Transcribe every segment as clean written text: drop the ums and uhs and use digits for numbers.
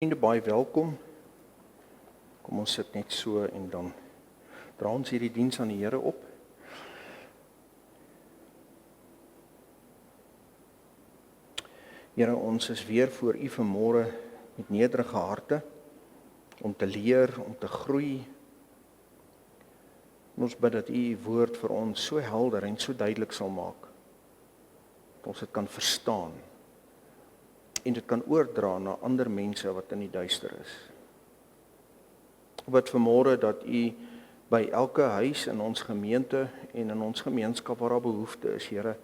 Vriende, baie welkom. Kom ons sit net so en dan dra ons hierdie diens aan die Here op. Here, ons is weer voor U vanmôre met nederige harte om te leer, om te groei. En ons bid dat U U woord vir ons so helder en so duidelik sal maak, dat ons dit kan verstaan en dit kan oordra na ander mense wat in die duister is. Ek bid vanmôre dat U by elke huis in ons gemeente en in ons gemeenskap waar daar behoefte is, Here,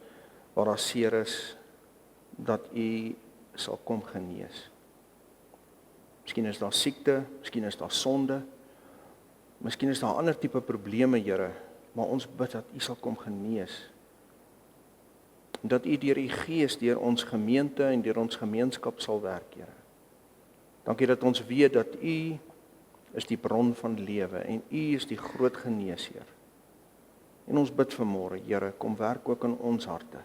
waar daar seer is, dat U sal kom genees. Miskien is daar siekte, miskien is daar sonde, miskien is daar ander tipe probleme, Here, maar ons bid dat U sal kom genees. En dat U deur U Gees, deur ons gemeente en deur ons gemeenskap sal werk, Here. Dankie dat ons weet dat U is die bron van lewe en U is die groot geneesheer. En ons bid vanmôre, Here, kom werk ook in ons harte.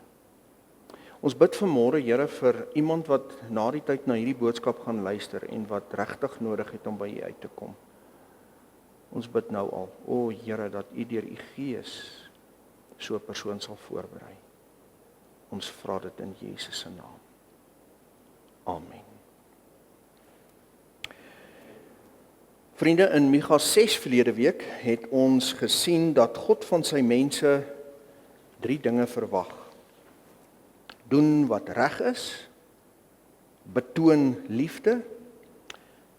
Ons bid vanmôre, Here, vir iemand wat na die tyd na hierdie boodskap gaan luister en wat regtig nodig het om by U uit te kom. Ons bid nou al, o Here, dat U deur U Gees so 'n persoon sal voorberei. Ons vra dit in Jesus se naam. Amen. Vriende, in Micha 6 verlede week het ons gesien dat God van sy mense 3 dinge verwag. Doen wat reg is, betoon liefde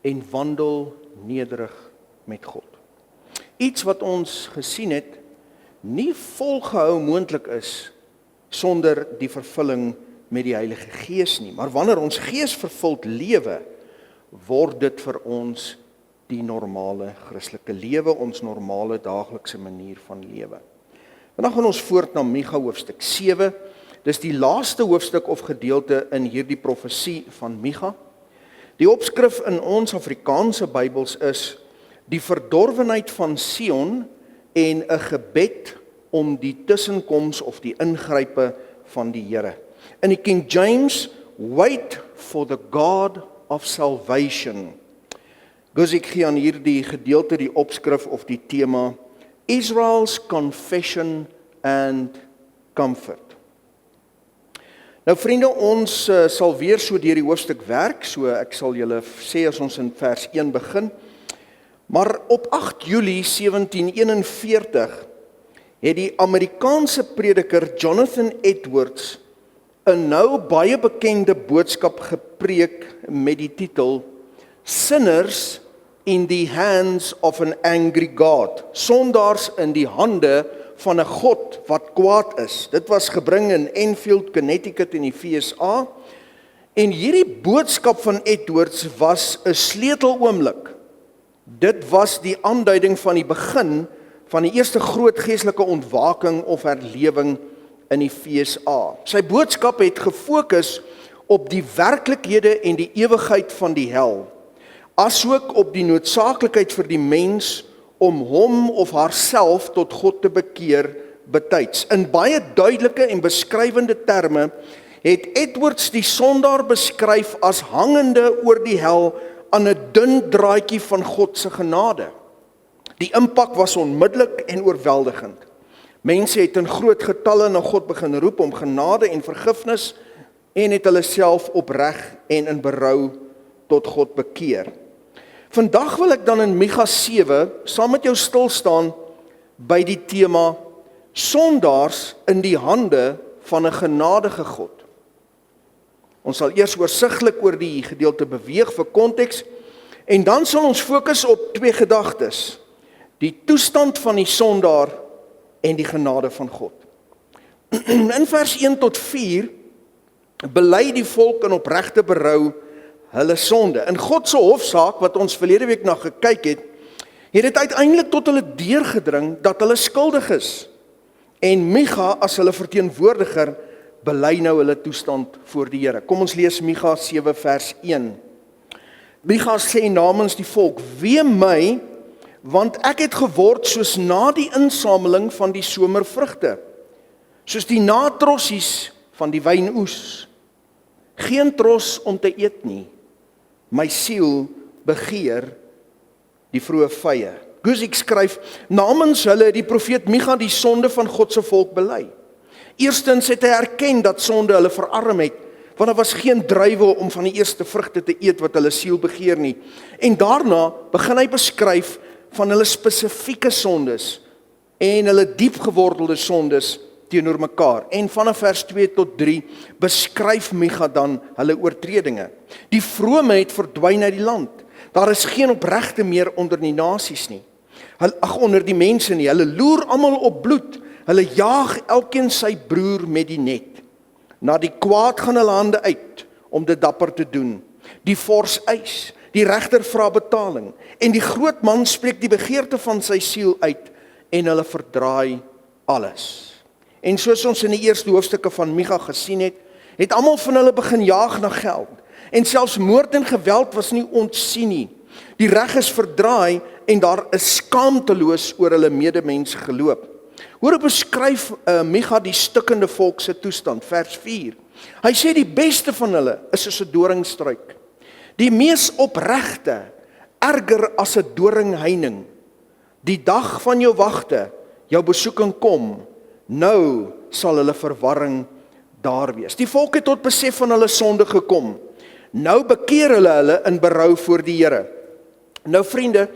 en wandel nederig met God. Iets wat ons gesien het, nie volgehou moontlik is sonder die vervulling met die Heilige Gees nie. Maar wanneer ons Gees vervuld lewe, word dit vir ons die normale Christelike lewe, ons normale daaglikse manier van lewe. Vandag gaan ons voort na Micha hoofstuk 7. Dis die laaste hoofstuk of gedeelte in hierdie profesie van Micha. Die opskrif in ons Afrikaanse Bybels is die verdorwenheid van Sion en 'n gebed om die tussenkoms of die ingrype van die Here. In die King James, wait for the God of salvation. Ek gee aan hierdie gedeelte die opskrif of die tema Israel's confession and comfort. Nou vriende, ons sal weer so deur die hoofstuk werk, so ek sal julle sê as ons in vers 1 begin. Maar op 8 Julie 1741 het die Amerikaanse prediker Jonathan Edwards 'n nou baie bekende boodskap gepreek met die titel Sinners in the hands of an angry God. Sondaars in die hande van 'n God wat kwaad is. Dit was gebring in Enfield, Connecticut in die VSA. En hierdie boodskap van Edwards was 'n sleuteloomblik. Dit was die aanduiding van die begin van die eerste groot geestelike ontwaking of herlewing in die VSA. Sy boodskap het gefokus op die werklikhede en die ewigheid van die hel, asook op die noodsaaklikheid vir die mens om hom of haarself tot God te bekeer betyds. In baie duidelike en beskrywende terme het Edwards die sondaar beskryf as hangende oor die hel aan 'n dun draadjie van God se genade. Die impak was onmiddellik en oorweldigend. Mense het in groot getalle na God begin roep om genade en vergifnis en het hulle self opreg en in berou tot God bekeer. Vandag wil ek dan in Micha 7 saam met jou stil staan by die tema sondaars in die hande van 'n genadige God. Ons sal eers oorsigtelik oor die gedeelte beweeg vir konteks en dan sal ons fokus op 2 gedagtes: die toestand van die sondaar en die genade van God. In vers 1 tot 4 bely die volk in opregte berou hulle sonde. In God se hofsaak wat ons verlede week na gekyk het, het dit uiteindelik tot hulle deurgedring dat hulle skuldig is. En Micha as hulle verteenwoordiger bely nou hulle toestand voor die Here. Kom ons lees Micha 7 vers 1. Micha sê namens die volk: "Wee my, want ek het geword soos na die insameling van die somervrugte, soos die natrossies van die wynoes. Geen tros om te eet nie, my siel begeer die vroeë vye. Guzik skryf, namens hulle het die profeet Micha die sonde van God se volk bely. Eerstens het hy erken dat sonde hulle verarm het, want daar was geen drywe om van die eerste vrugte te eet wat hulle siel begeer nie. En daarna begin hy beskryf van hulle spesifieke sondes en hulle diep gewordelde sondes teenoor mekaar. En vanaf vers 2 tot 3 beskryf Micha dan hulle oortredinge. Die vrome het verdwyn uit die land. Daar is geen opregte meer onder die nasies nie. Onder die mense nie. Hulle loer almal op bloed. Hulle jaag elkeen sy broer met die net. Na die kwaad gaan hulle hande uit om dit dapper te doen. Die vors eis, die regter vra betaling en die groot man spreek die begeerte van sy siel uit en hulle verdraai alles. En soos ons in die eerste hoofstukke van Micha gesien het, het almal van hulle begin jaag na geld. En selfs moord en geweld was nie ontsien nie. Die reg is verdraai en daar is skaamteloos oor hulle medemens geloop. Hoe beskryf Micha die stikkende volk se toestand, vers 4. Hy sê die beste van hulle is soos 'n doringstruik. Die mees opregte, erger as 'n doringheining. Die dag van jou wagte, jou besoeking kom, nou sal hulle verwarring daar wees. Die volk het tot besef van hulle sonde gekom. Nou bekeer hulle in berou voor die Here. Nou vriende,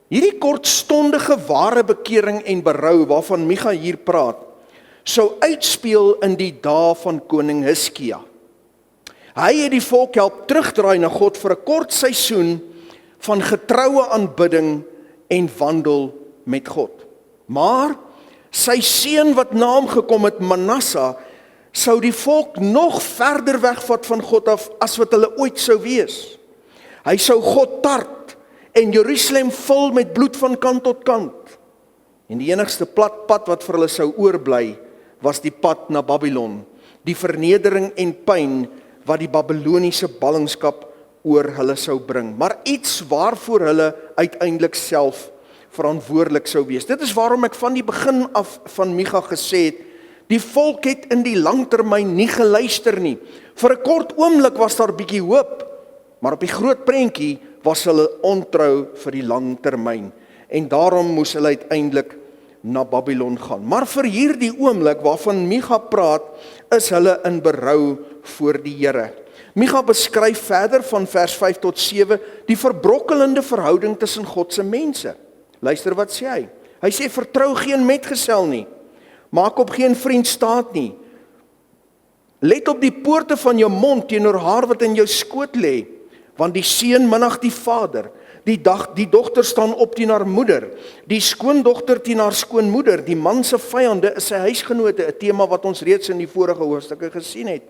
hierdie kortstondige ware bekering en berou waarvan Micha hier praat, sou uitspeel in die dae van koning Hiskia. Hy het die volk help terugdraai na God vir 'n kort seisoen van getroue aanbidding en wandel met God. Maar sy seun wat na hom gekom het, Manasse, sou die volk nog verder wegvat van God af as wat hulle ooit sou wees. Hy sou God tart en Jerusalem vul met bloed van kant tot kant. En die enigste plat pad wat vir hulle sou oorbly, was die pad na Babylon, die vernedering en pyn wat die Babyloniese ballingskap oor hulle sou bring, maar iets waarvoor hulle uiteindelik self verantwoordelik sou wees. Dit is waarom ek van die begin af van Micha gesê het, die volk het in die langtermyn nie geluister nie. Vir 'n kort oomblik was daar bietjie hoop, maar op die groot prentjie was hulle ontrou vir die langtermyn. En daarom moes hulle uiteindelik na Babylon gaan. Maar vir hierdie oomblik waarvan Micha praat, is hulle in berou voor die Here. Micha beskryf verder van vers 5 tot 7 die verbrokkelende verhouding tussen God se mense. Luister wat sê hy. Hy sê vertrou geen metgesel nie. Maak op geen vriend staat nie. Let op die poorte van jou mond teenoor haar wat in jou skoot lê, want die seun minag die vader. Die dogter staan op teen haar moeder, die skoondogter teen haar skoonmoeder, die man se vyande is sy huisgenote, 'n tema wat ons reeds in die vorige hoofstukke gesien het.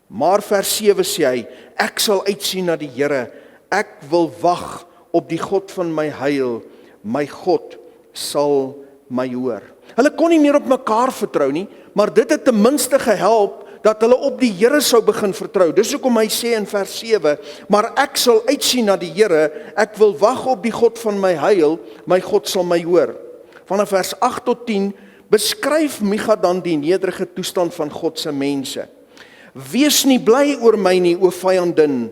Maar vers 7 sê hy, ek sal uitsien na die Here, ek wil wag op die God van my heil, my God sal my hoor. Hulle kon nie meer op mekaar vertrou nie, maar dit het ten minste gehelp dat hulle op die Here sou begin vertrou. Dis hoekom hy sê in vers 7, maar ek sal uitsien na die Here, ek wil wag op die God van my heil, my God sal my hoor. Vanaf vers 8 tot 10 beskryf Micha dan die nederige toestand van God se mense. Wees nie bly oor my nie, o vyandin,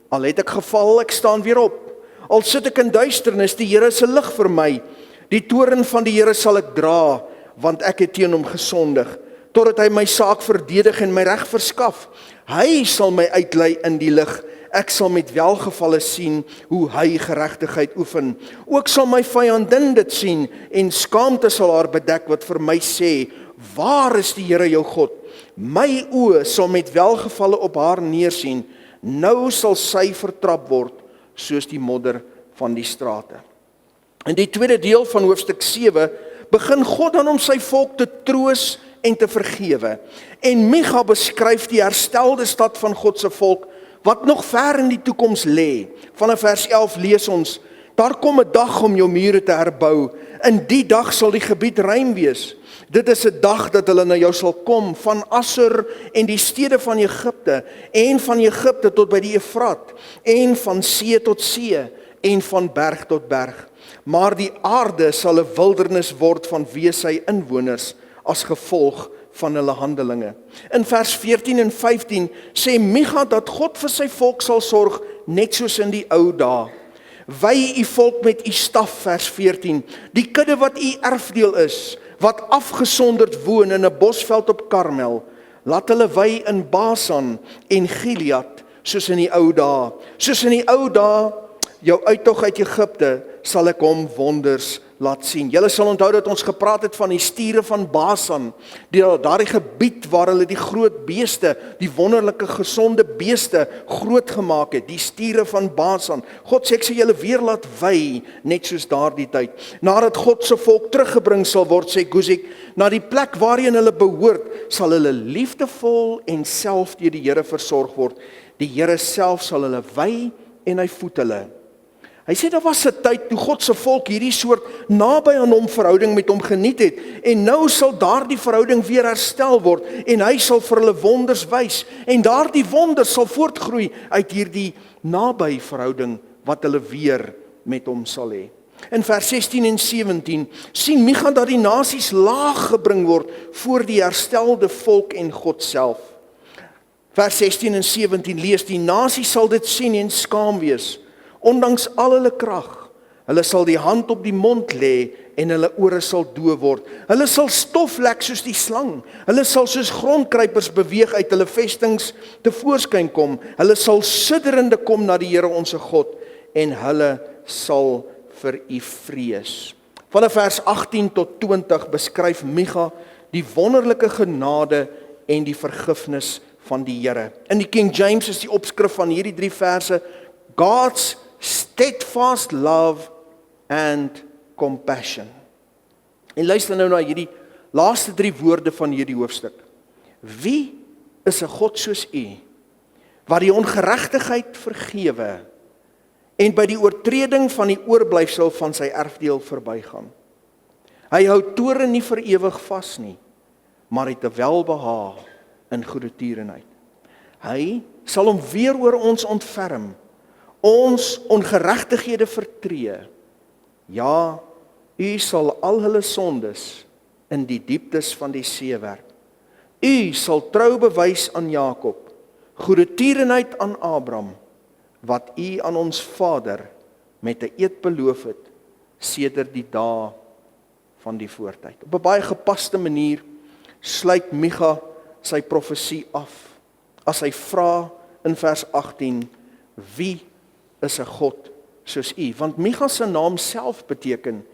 al het ek geval, ek staan weer op. Al sit ek in duisternis, die Here is 'n lig vir my. Die toorn van die Here sal ek dra, want ek het teen hom gesondig, totdat hy my saak verdedig en my reg verskaf. Hy sal my uitlei in die lig. Ek sal met welgevalle sien hoe hy geregtigheid oefen. Ook sal my vyandin dit sien en skaamte sal haar bedek wat vir my sê, waar is die Here jou God? My oë sal met welgevalle op haar neersien. Nou sal sy vertrap word soos die modder van die strate. In die tweede deel van hoofstuk 7 begin God dan om sy volk te troos en te vergewe. En Micha beskryf die herstelde stad van God se volk wat nog ver in die toekoms lê. Vanaf vers 11 lees ons, daar kom 'n dag om jou mure te herbou. In die dag sal die gebied rein wees. Dit is 'n dag dat hulle na jou sal kom, van Assur en die stede van Egipte, en van Egipte tot by die Efrat, en van see tot see, en van berg tot berg. Maar die aarde sal 'n wildernis word van sy inwoners, as gevolg van hulle handelinge. In vers 14 en 15 sê Micha dat God vir sy volk sal sorg net soos in die ou dae. Wy u volk met u staf, vers 14, die kudde wat u erfdeel is, wat afgesonderd woon in 'n bosveld op Karmel, laat hulle wy in Basan en Gilead, soos in die ou dae. Soos in die ou dae, jou uittog uit Egipte, sal ek hom wonders laat sien. Julle sal onthou dat ons gepraat het van die stiere van Basan, daardie gebied waar hulle die groot beeste, die wonderlike gesonde beeste groot gemaak het, die stiere van Basan. God sê ek sal julle weer laat wy, net soos daardie tyd. Nadat God se volk teruggebring sal word, sê Guzek, na die plek waarheen hulle behoort, sal hulle liefdevol en self deur die Here versorg word. Die Here self sal hulle wy en hy voed hulle. Hy sê daar was 'n tyd toe God se volk hierdie soort naby aan hom verhouding met hom geniet het, en nou sal daardie verhouding weer herstel word en hy sal vir hulle wonders wys, en daardie wonders sal voortgroei uit hierdie naby verhouding wat hulle weer met hom sal hê. In vers 16 en 17 sien Micha dat die nasies laag gebring word voor die herstelde volk en God self. Vers 16 en 17 lees, die nasies sal dit sien en skaam wees, ondanks al hulle krag. Hulle sal die hand op die mond lê en hulle ore sal doof word. Hulle sal stof lek soos die slang. Hulle sal soos grondkruipers beweeg uit hulle vestings tevoorskyn kom. Hulle sal sidderende kom na die Here ons God en hulle sal vir u vrees. Vanaf vers 18 tot 20 beskryf Micha die wonderlike genade en die vergifnis van die Here. In die King James is die opskrif van hierdie 3 verse God's steadfast love and compassion. En luister nou na hierdie laaste 3 woorde van hierdie hoofstuk. Wie is 'n God soos u, wat die ongeregtigheid vergewe en by die oortreding van die oorblyfsel van sy erfdeel verbygaan? Hy hou toorn nie vir ewig vas nie, maar het 'n welbehae in goedertierenheid. Hy sal hom weer oor ons ontferm, ons ongeregtighede vertree. Ja, u sal al hulle sondes in die dieptes van die see werp. U sal trou bewys aan Jakob, goedertierenheid aan Abraham, wat u aan ons vader met 'n eed beloof het, sedert die dae van die voortyd. Op 'n baie gepaste manier sluit Micha sy profesie af, as hy vra in vers 18, wie is 'n God soos u? Want Micha se naam self beteken,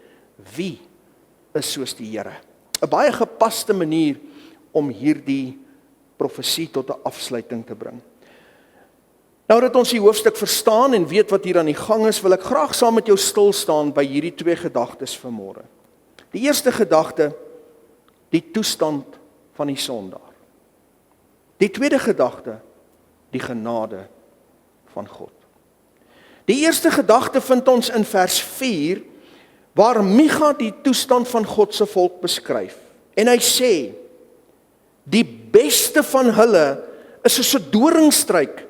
wie is soos die Here? 'n baie gepaste manier om hierdie profesie tot 'n afsluiting te bring. Nou dat ons die hoofstuk verstaan en weet wat hier aan die gang is, wil ek graag saam met jou stil staan by hierdie 2 gedagtes vanmôre. Die eerste gedagte, die toestand van die sondaar. Die tweede gedagte, die genade van God. Die eerste gedagte vind ons in vers 4, waar Micha die toestand van God se volk beskryf. En hy sê, die beste van hulle is soos 'n doringstruik.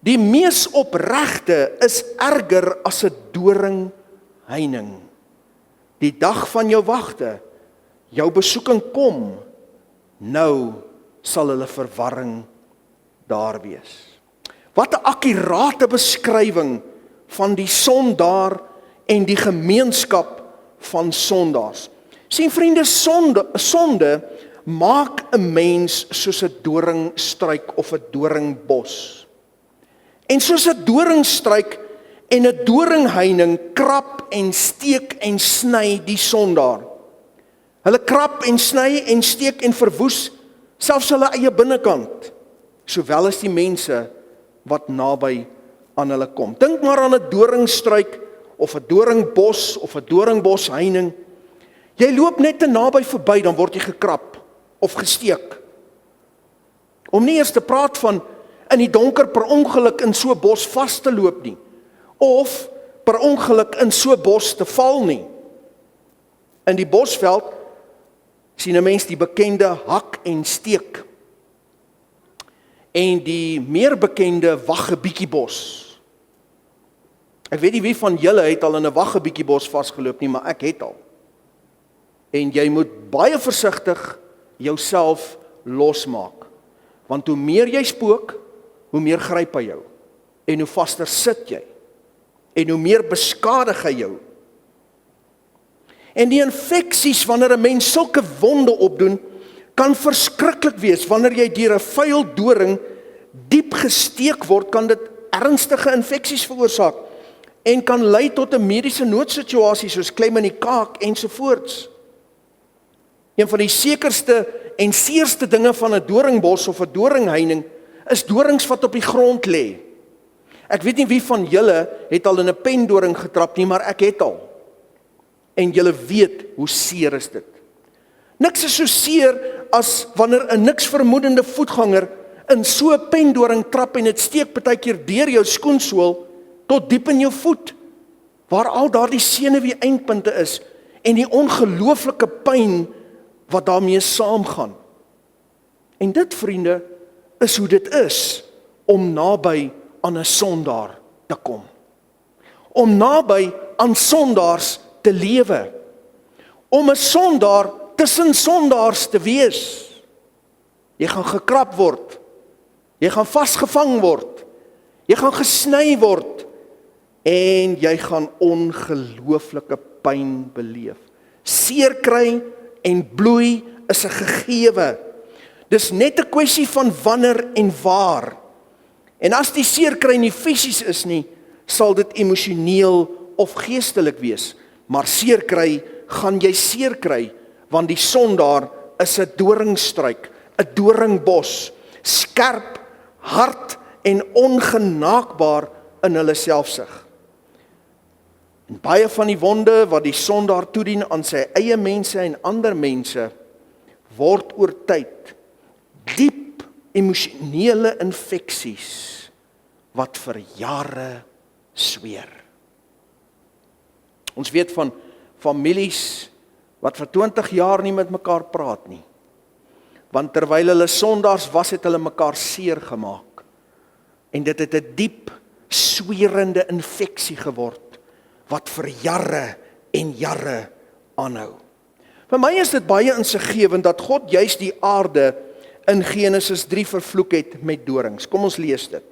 Die mees opregte is erger as 'n doringheining. Die dag van jou wagte, jou besoeking kom, nou sal hulle verwarring daar wees. Wat 'n akkurate beskrywing van die sondaar en die gemeenskap van sondaars. Sien vriende, sonde maak 'n mens soos 'n doringstruik of 'n doringbos. En soos 'n doringstruik en 'n doringheining krap en steek en sny die sondaar. Hulle krap en sny en steek en verwoes selfs hulle eie binnekant, sowel as die mense wat naby aan hulle kom. Dink maar aan 'n doringstruik of 'n doringbos of 'n doringbosheining. Jy loop net te naby verby, dan word jy gekrap of gesteek. Om nie eers te praat van in die donker per ongeluk in so 'n bos vas te loop nie, of per ongeluk in so 'n bos te val nie. In die Bosveld sien 'n mens die bekende hak en steek en die meer bekende waggebietjiebos. Ek weet nie wie van julle het al in 'n waggebietjiebos vasgeloop nie, maar ek het al. En jy moet baie versigtig jouself losmaak, want hoe meer jy spook, hoe meer gryp hy jou. en hoe vaster sit jy, en hoe meer beskadig hy jou. En die infeksies, wanneer 'n mens sulke wonde opdoen, kan verskriklik wees. Wanneer jy deur 'n vuil doring diep gesteek word, kan dit ernstige infeksies veroorsaak en kan lei tot 'n mediese noodsituasie soos klem in die kaak ensovoorts. Een van die sekerste en seerste dinge van 'n doringbos of 'n doringheining is dorings wat op die grond lê. Ek weet nie wie van julle het al in 'n pendoring getrap nie, maar ek het al. En julle weet hoe seer is dit. Niks is so seer as wanneer 'n niks vermoedende voetganger in so 'n pendoring trap en dit steek partykeer deur jou skoensool tot diep in jou voet, waar al daardie senuwee eindpunte is en die ongelooflike pyn wat daarmee saamgaan. En dit, vriende, is hoe dit is om naby aan 'n sondaar te kom. Om naby aan sondaars te lewe. Om 'n sondaar tussen sondaars te wees. Jy gaan gekrap word. Jy gaan vasgevang word. Jy gaan gesny word. En jy gaan ongelooflike pyn beleef. Seer kry en bloei is 'n gegewe. Dis net 'n kwessie van wanneer en waar. En as die seer kry nie fisies is nie, sal dit emosioneel of geestelik wees. Maar seer kry, gaan jy seer kry, want die sondaar is 'n doringstruik, 'n doringbos, skerp, hard en ongenaakbaar in hulle selfsug. En baie van die wonde wat die sondaar toedien aan sy eie mense en ander mense, word oor tyd diep emosionele infeksies wat vir jare sweer. Ons weet van families wat vir 20 jaar nie met mekaar praat nie. Want terwyl hulle sondaars was, het hulle mekaar seer gemaak. En dit het 'n diep, sweerende infeksie geword wat vir jare en jare aanhou. Vir my is dit baie insiggewend dat God juis die aarde in Genesis 3 vervloek het met dorings. Kom ons lees dit.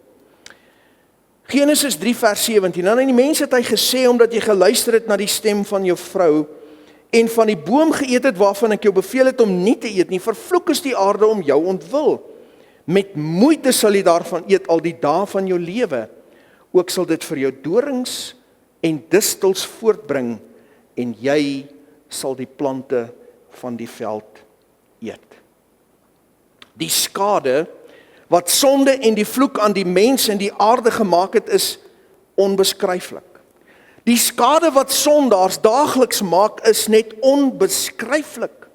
Genesis 3 vers 17. En aan die mense het hy gesê, omdat jy geluister het na die stem van jou vrou en van die boom geëet het waarvan ek jou beveel het om nie te eet nie, vervloek is die aarde om jou ontwil. Met moeite sal jy daarvan eet al die dae van jou lewe. Ook sal dit vir jou dorings en distels voortbring en jy sal die plante van die veld eet. Die skade wat sonde en die vloek aan die mens en die aarde gemaak het, is onbeskryflik. Die skade wat sondaars daagliks maak, is net onbeskryflik.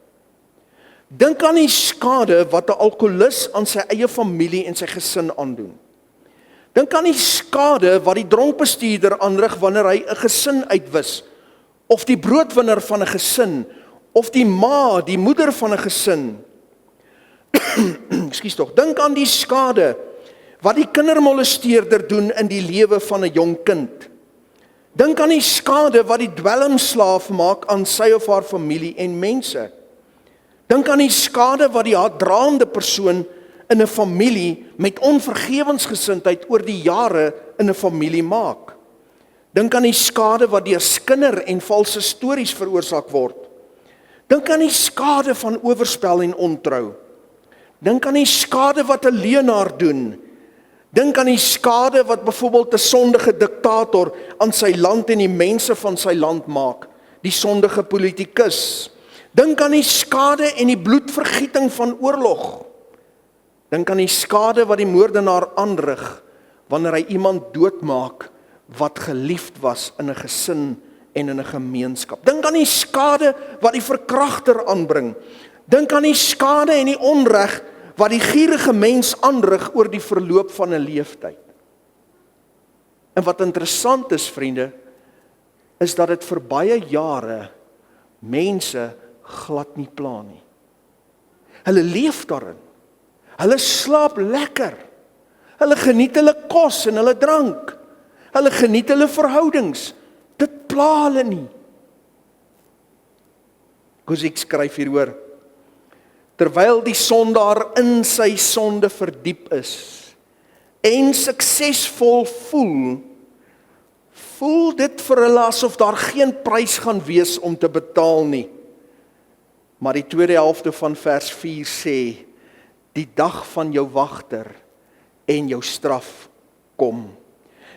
Dink aan die skade wat 'n alkoholist aan sy eie familie en sy gesin aandoen. Dink aan die skade wat die dronkbestuurder aanrig wanneer hy 'n gesin uitwis, of die broodwinner van 'n gesin, of die ma, die moeder van 'n gesin. Ekskuus tog, dink aan die skade wat die kindermolesteerder doen in die lewe van 'n jong kind. Dink aan die skade wat die dwelmslaaf maak aan sy of haar familie en mense. Dink aan die skade wat die haatdraande persoon in 'n familie met onvergewensgesindheid oor die jare in 'n familie maak. Dink aan die skade wat deur skinder en valse stories veroorsaak word. Dink aan die skade van oorspel en ontrou. Dink aan die skade wat 'n leienaar doen. Dink aan die skade wat byvoorbeeld 'n sondige diktator aan sy land en die mense van sy land maak, die sondige politikus. Dink aan die skade en die bloedvergieting van oorlog. Dink aan die skade wat die moordenaar aanrig wanneer hy iemand doodmaak wat geliefd was in 'n gesin en in 'n gemeenskap. Dink aan die skade wat die verkragter aanbring. Dink aan die skade en die onreg wat die gierige mens aanrig oor die verloop van 'n leeftyd. En wat interessant is, vriende, is dat dit vir baie jare mense glad nie pla nie. Hulle leef daarin. Hulle slaap lekker. Hulle geniet hulle kos en hulle drank. Hulle geniet hulle verhoudings. Dit pla hulle nie. Guzik skryf hieroor: terwyl die sondaar in sy sonde verdiep is, en suksesvol voel dit vir hulle asof daar geen prys gaan wees om te betaal nie. Maar die tweede helfte van vers 4 sê, die dag van jou wagter en jou straf kom.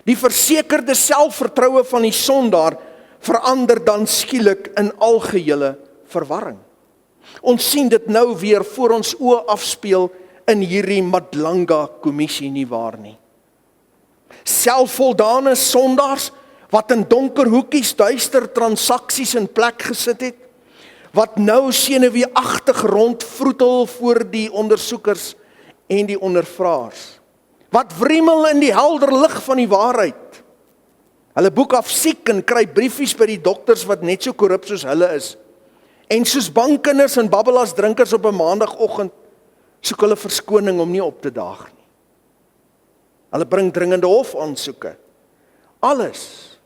Die versekerde selfvertroue van die sondaar verander dan skielik in algehele verwarring. Ons sien dit nou weer voor ons oë afspeel in hierdie Madlanga kommissie, nie waar nie. Selfvoldane sondaars wat in donker hoekies duister transaksies in plek gesit het, wat nou senuweeagtig rondvroetel voor die ondersoekers en die ondervraers, wat wrimmel in die helder lig van die waarheid. Hulle boek af siek en kry briefies by die dokters wat net so korrup soos hulle is. En soos bankkinders en babbelas drinkers op 'n maandagoggend soek hulle verskoning om nie op te daag nie. Hulle bring dringende hofaansoeke. Alles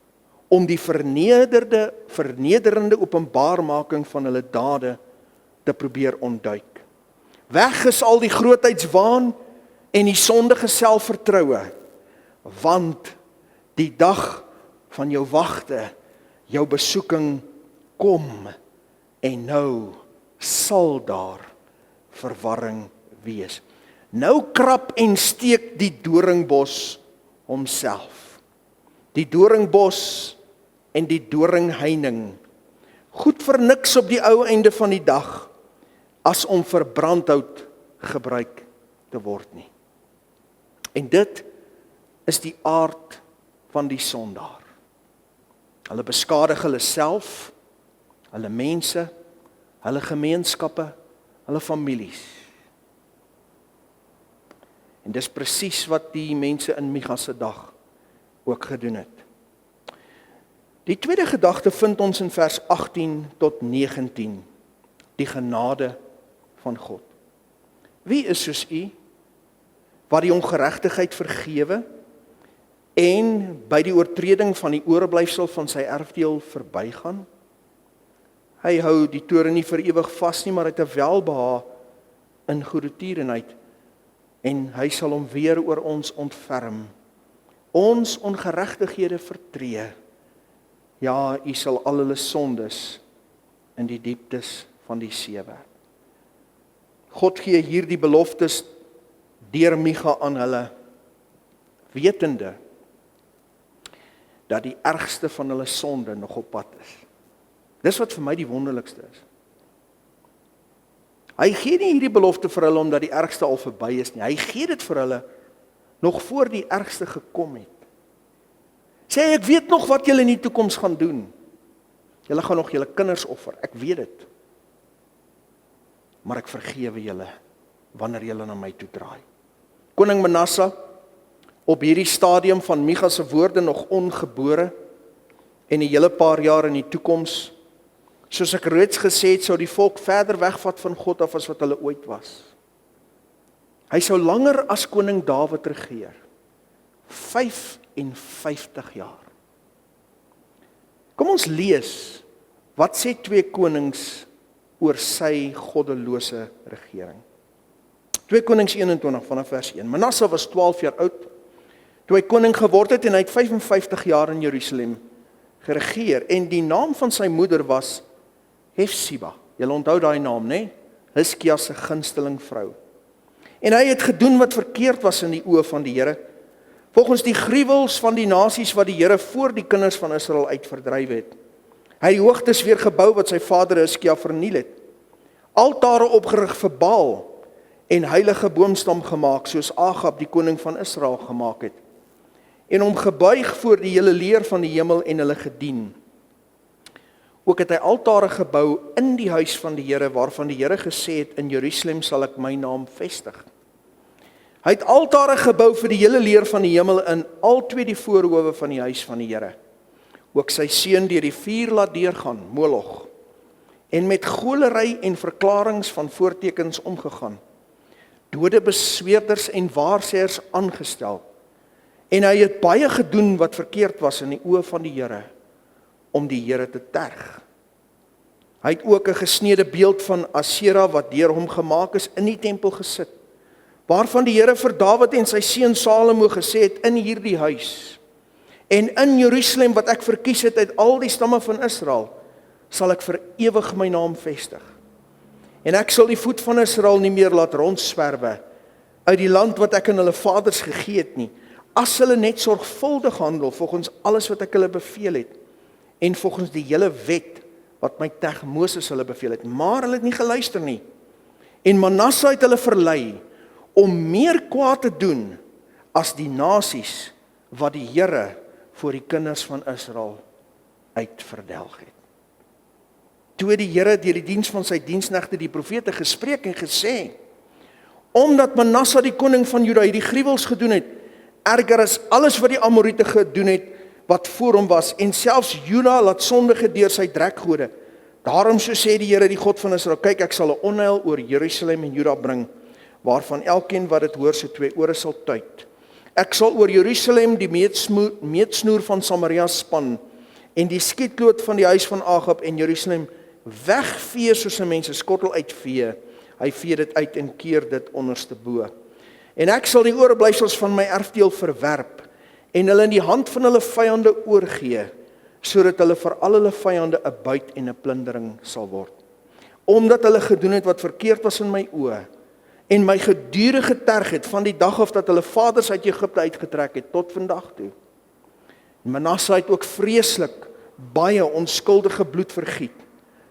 om die vernederende openbaarmaking van hulle dade te probeer ontduik. Weg is al die grootheidswaan en die sondige selfvertroue, want die dag van jou wagte, jou besoeking kom, en nou sal daar verwarring wees. Nou krap en steek die doringbos homself. Die doringbos en die doringheining, goed vir niks op die ou einde van die dag, as om vir brandhout gebruik te word nie. En dit is die aard van die sondaar. Hulle beskadig hulle self, hulle mense, hulle gemeenskappe, hulle families. En dis presies wat die mense in Micha se dag ook gedoen het. Die tweede gedagte vind ons in vers 18 tot 19, die genade van God. Wie is soos u, wat die ongeregtigheid vergewe, en by die oortreding van die oorblyfsel van sy erfdeel verbygaan? Hy hou die toorn nie vir ewig vas nie, maar het 'n welbehae in goedertierenheid, en hy sal hom weer oor ons ontferm, ons ongeregtighede vertree. Ja, u sal al hulle sondes in die dieptes van die see werp. God gee hier die beloftes deur Micha aan hulle, wetende dat die ergste van hulle sonde nog op pad is. Dis wat vir my die wonderlikste is. Hy gee nie hierdie belofte vir hulle omdat die ergste al verby is nie. Hy gee dit vir hulle nog voor die ergste gekom het. Sê hy, ek weet nog wat julle in die toekoms gaan doen. Julle gaan nog julle kinders offer, ek weet dit. Maar ek vergewe julle wanneer julle na my toe draai. Koning Manasse, op hierdie stadium van Micha se woorde nog ongebore, en 'n hele paar jaar in die toekoms, soos ek reeds gesê het, sou die volk verder wegvat van God af as wat hulle ooit was. Hy sou langer as koning Dawid regeer, 55 jaar. Kom ons lees, wat sê 2 Konings oor sy goddelose regering. 2 Konings 21 vanaf vers 1. Manasse was 12 jaar oud, toe hy koning geword het, en hy het 55 jaar in Jerusalem geregeer, en die naam van sy moeder was Hefsiba. Julle onthou daai naam, né? Hiskia se gunsteling vrou. En hy het gedoen wat verkeerd was in die oë van die Here, volgens die gruwels van die nasies wat die Here voor die kinders van Israel uitverdryf het. Hy het die hoogtes weer gebou wat sy vader Hiskia verniel het. Altare opgerig vir Baal en heilige boomstam gemaak, soos Agab die koning van Israel gemaak het. En hom gebuig voor die hele leer van die hemel en hulle gedien. Ook het hy altare gebou in die huis van die Here, waarvan die Here gesê het, in Jerusalem sal ek my naam vestig. Hy het altare gebou vir die hele leer van die hemel in al 2 die voorhowe van die huis van die Here. Ook sy seun deur die vuur laat deurgaan, Moloch, en met golery en verklarings van voortekens omgegaan, dode besweerders en waarsêers aangestel, en hy het baie gedoen wat verkeerd was in die oë van die Here, om die Here te terg. Hy het ook 'n gesnede beeld van Asera wat deur hom gemaak is in die tempel gesit, waarvan die Here vir Dawid en sy seun Salomo gesê het, in hierdie huis en in Jerusalem wat ek verkies het uit al die stamme van Israel, sal ek vir ewig my naam vestig. En ek sal die voet van Israel nie meer laat rondswerwe uit die land wat ek aan hulle vaders gegee het nie, as hulle net sorgvuldig handel volgens alles wat ek hulle beveel het en volgens die hele wet wat my knegt Moses hulle beveel het, maar hulle het nie geluister nie. En Manasse het hulle verlei om meer kwaad te doen as die nasies wat die Here voor die kinders van Israel uitverdelg het. Toe het die Here deur die diens van sy diensknegte die profete gespreek en gesê, omdat Manasse die koning van Juda hierdie gruwels gedoen het, erger as alles wat die Amoriete gedoen het, wat voor hom was, en selfs Juda laat sondige deur sy drekgode. Daarom so sê die Here, die God van Israel, kyk, ek sal 'n onheil oor Jerusalem en Juda bring, waarvan elkeen wat dit hoor sy 2 ore sal tuit. Ek sal oor Jerusalem die meetsnoer van Samaria span, en die skietloot van die huis van Agab en Jerusalem wegvee soos 'n mens 'n skottel uitvee. Hy vee dit uit en keer dit onderste bo. En ek sal die oorblyfsels van my erfdeel verwerp, en hulle in die hand van hulle vyande oorgee, sodat hulle vir al hulle vyande 'n buit en 'n plundering sal word. Omdat hulle gedoen het wat verkeerd was in my oë, en my gedurig geterg het van die dag af dat hulle vaders uit Egipte uitgetrek het, tot vandag toe. Manasse het ook vreeslik baie onskuldige bloed vergiet,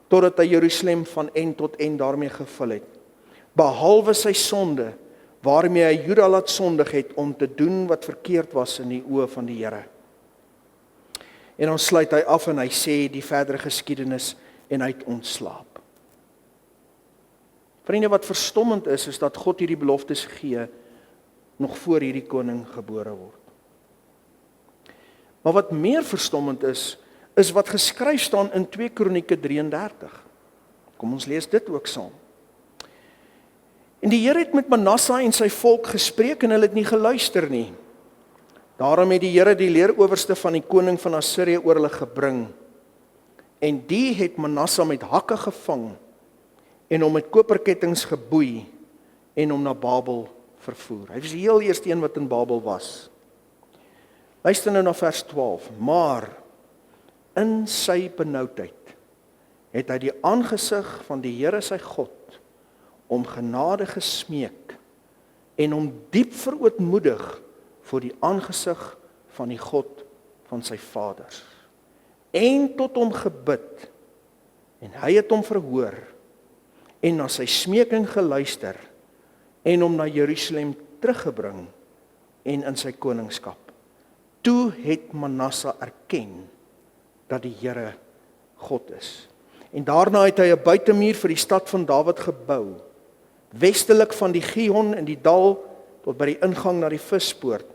totdat hy Jerusalem van end tot end daarmee gevul het, behalwe sy sonde, waarmee hy Juda laat sondig het, om te doen wat verkeerd was in die oë van die Here. En dan sluit hy af en hy sê die verdere geskiedenis, en hy het ontslaap. Vriende, wat verstommend is dat God hierdie beloftes gee, nog voor hierdie koning gebore word. Maar wat meer verstommend is wat geskryf staan in 2 Kronieke 33. Kom ons lees dit ook saam. En die Here het met Manasse en sy volk gespreek en hulle het nie geluister nie. Daarom het die Here die leerowerste van die koning van Assirië oor hulle gebring. En die het Manasse met hakke gevang en hom met koperkettinge geboei en hom na Babel vervoer. Hy was die heel eerste een wat in Babel was. Luister nou na vers 12. Maar in sy benoudheid het hy die aangesig van die Here sy God om genade gesmeek en hom diep verootmoedig voor die aangesig van die God van sy vaders. En tot hom gebid, en hy het hom verhoor, en na sy smeeking geluister, en hom na Jerusalem teruggebring, en in sy koningskap. Toe het Manasse erken, dat die Here God is. En daarna het hy 'n buitemuur vir die stad van Dawid gebou, westelik van die Gihon in die dal, tot by die ingang na die vispoort,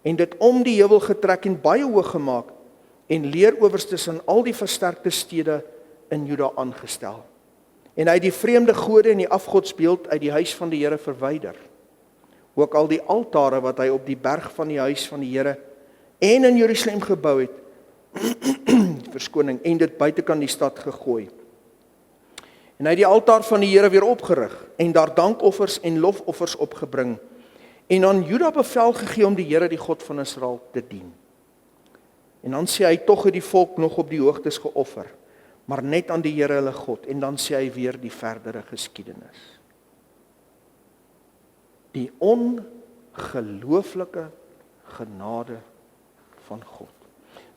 en dit om die heuwel getrek en baie hoog gemaak, en leerowerstes in al die versterkte stede in Juda aangestel. En hy het die vreemde gode en die afgodsbeeld uit die huis van die Here verwyder. Ook al die altare wat hy op die berg van die huis van die Here en in Jerusalem gebou het, verskoning, en dit buitekant die stad gegooi. En hy het die altaar van die Here weer opgerig, en daar dankoffers en lofoffers opgebring, en aan Juda bevel gegee om die Here, die God van Israel, te dien. En dan sê hy, tog het die volk nog op die hoogtes geoffer, maar net aan die Here hulle God, en dan sê hy weer die verdere geskiedenis. Die ongelooflike genade van God.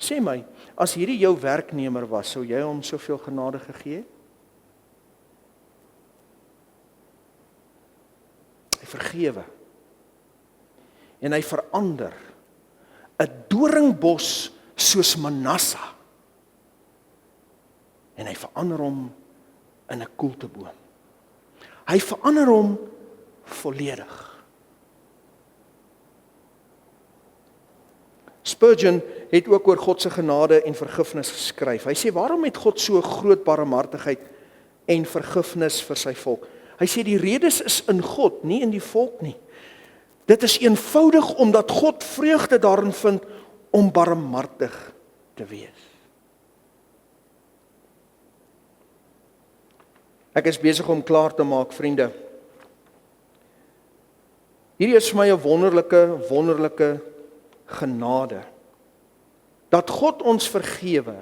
Sê my, as hierdie jou werknemer was, sou jy hom soveel genade gegee het? Hy vergewe. En hy verander 'n doringbos soos Manasse. En hy verander hom in 'n koelteboom. Hy verander hom volledig. Spurgeon het ook oor God se genade en vergifnis geskryf. Hy sê, waarom het God so groot barmhartigheid en vergifnis vir sy volk? Hy sê, die redes is in God, nie in die volk nie. Dit is eenvoudig omdat God vreugde daarin vind om barmhartig te wees. Ek is besig om klaar te maak, vriende. Hierdie is vir my 'n wonderlike genade. Dat God ons vergewe.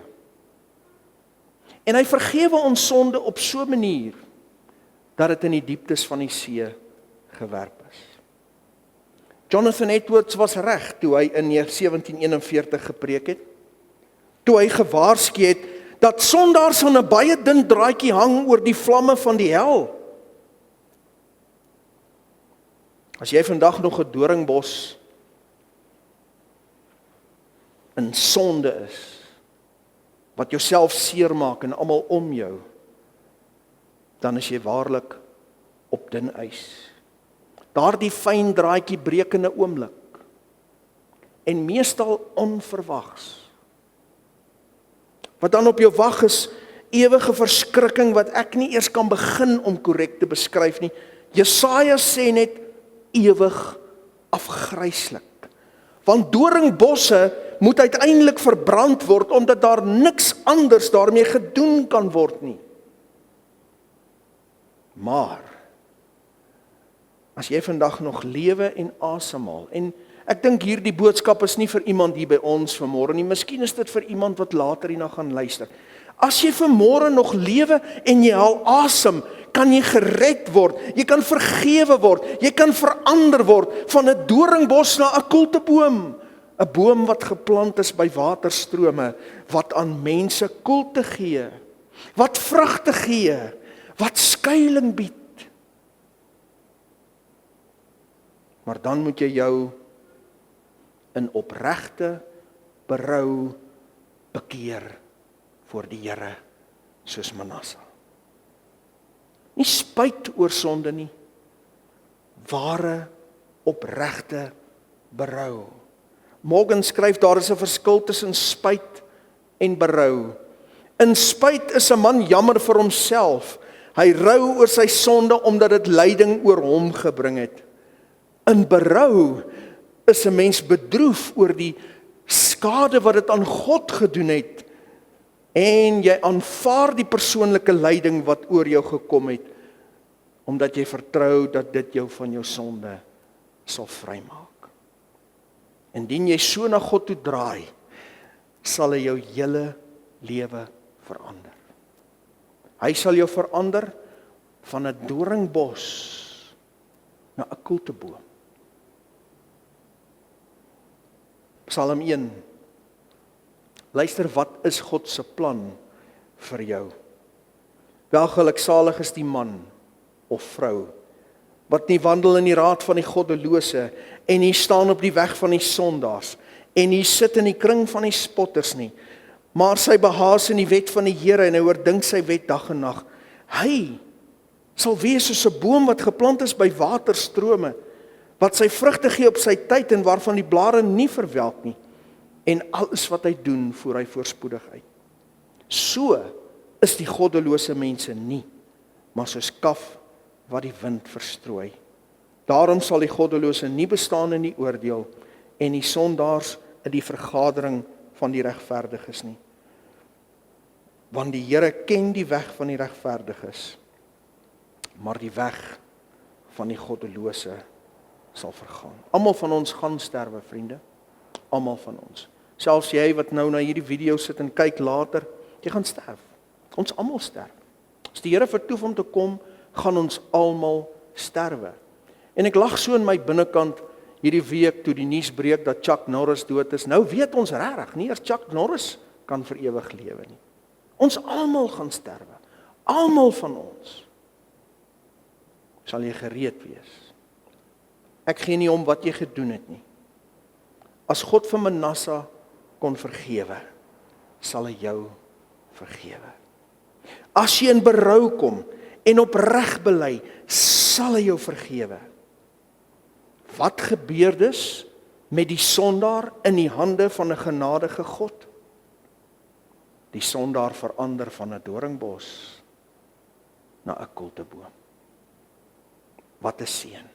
En hy vergewe ons sonde op so 'n manier dat dit in die dieptes van die see gewerp is. Jonathan Edwards was reg toe hy in 1741 gepreek het. Toe hy gewaarsku het dat sondaars aan 'n baie dun draadjie hang oor die vlamme van die hel. As jy vandag nog 'n doringbos in sonde is, wat jouself seermaak en almal om jou, dan is jy waarlik op dun ys. Daardie fyn draadjie breek in 'n oomblik, en meestal onverwags. Wat dan op jou wag is ewige verskrikking wat ek nie eers kan begin om korrek te beskryf nie. Jesaja sê net ewig afgryslik. Want doringbosse moet uiteindelik verbrand word omdat daar niks anders daarmee gedoen kan word nie. Maar as jy vandag nog lewe en asemhaal, en ek dink hierdie boodskap is nie vir iemand hier by ons vanmôre nie, miskien is dit vir iemand wat later hierna gaan luister. As jy vanmôre nog lewe en jy haal asem, kan jy gered word, jy kan vergewe word, jy kan verander word van 'n doringbos na 'n koelteboom. 'n Boom wat geplant is by waterstrome, wat aan mense koelte gee, wat vrugte gee, wat skuiling bied. Maar dan moet jy jou in opregte berou bekeer voor die Here, soos Manasse. Nie spyt oor sonde nie, ware, opregte berou. Morgan skryf daar is 'n verskil tussen spyt en berou. In spyt is 'n man jammer vir homself. Hy rou oor sy sonde omdat dit lyding oor hom gebring het. In berou is 'n mens bedroef oor die skade wat dit aan God gedoen het, en jy aanvaar die persoonlike lyding wat oor jou gekom het, omdat jy vertrou dat dit jou van jou sonde sal vrymaak. Indien jy so na God toe draai, sal hy jou hele lewe verander. Hy sal jou verander van 'n doringbos na 'n koelteboom. Psalm 1. Luister, wat is God se plan vir jou? Welgeluksalig is die man of vrou wat nie wandel in die raad van die goddelose en nie staan op die weg van die sondaars en nie sit in die kring van die spotters nie, maar sy behaas in die wet van die Here en hy oordink sy wet dag en nag. Hy sal wees soos 'n boom wat geplant is by waterstrome, wat sy vrugte gee op sy tyd en waarvan die blare nie verwelk nie, en alles wat hy doen, voer hy voorspoedig uit. So is die goddelose mense nie, maar soos kaf wat die wind verstrooi. Daarom sal die goddelose nie bestaan in die oordeel en die sondaars in die vergadering van die regverdiges nie. Want die Here ken die weg van die regverdiges, maar die weg van die goddelose sal vergaan. Almal van ons gaan sterwe, vriende. Almal van ons. Selfs jy wat nou na hierdie video sit en kyk later, jy gaan sterf. Ons almal sterf. As die Here vertoef om te kom, gaan ons almal sterwe. En ek lag so in my binnekant hierdie week toe die nuus breek dat Chuck Norris dood is. Nou weet ons regtig, nie eers Chuck Norris kan vir ewig lewe nie. Ons almal gaan sterwe. Almal van ons. Sal jy gereed wees? Ek gee nie om wat jy gedoen het nie. As God vir Manasse kon vergewe, sal hy jou vergewe. As jy in berou kom en opreg bely, sal hy jou vergewe. Wat gebeur dus met die sondaar in die hande van 'n genadige God? Die sondaar verander van 'n doringbos na 'n koelteboom. Wat 'n seën.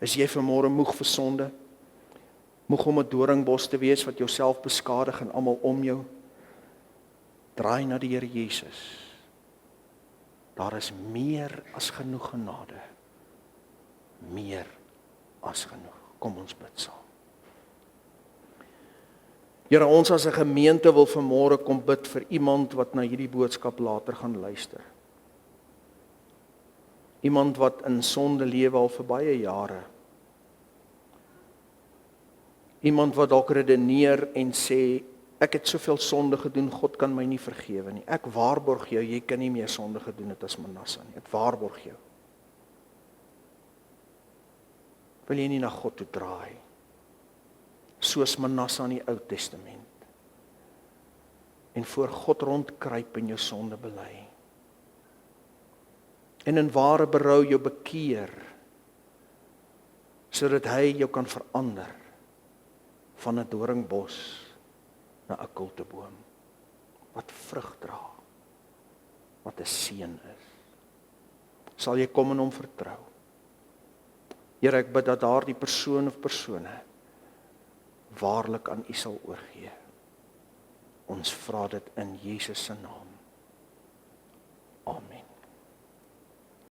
Is jy vanmôre moeg vir sonde? Moeg om 'n doringbos te wees wat jouself beskadig en almal om jou? Draai na die Here Jesus. Daar is meer as genoeg genade. meer as genoeg. Kom ons bid saam. Here, ons as 'n gemeente wil vanmôre kom bid vir iemand wat na hierdie boodskap later gaan luister. Iemand wat in sonde lewe al vir baie jare. Iemand wat dalk redeneer en sê, ek het soveel sonde gedoen, God kan my nie vergewe nie. Ek waarborg jou, jy kan nie meer sonde gedoen het as Manasse nie. Ek waarborg jou. Wil jy nie na God toe draai? Soos Manasse in die Ou Testament. En voor God rondkruip en jou sonde bely. En in ware berou jou bekeer, sodat hy jou kan verander van 'n doringbos na 'n kulteboom wat vrug dra, wat 'n seën is. Sal jy kom en hom vertrou? Here, ek bid dat daardie persoon of persone waarlik aan U sal oorgee. Ons vra dit in Jesus se naam. Amen.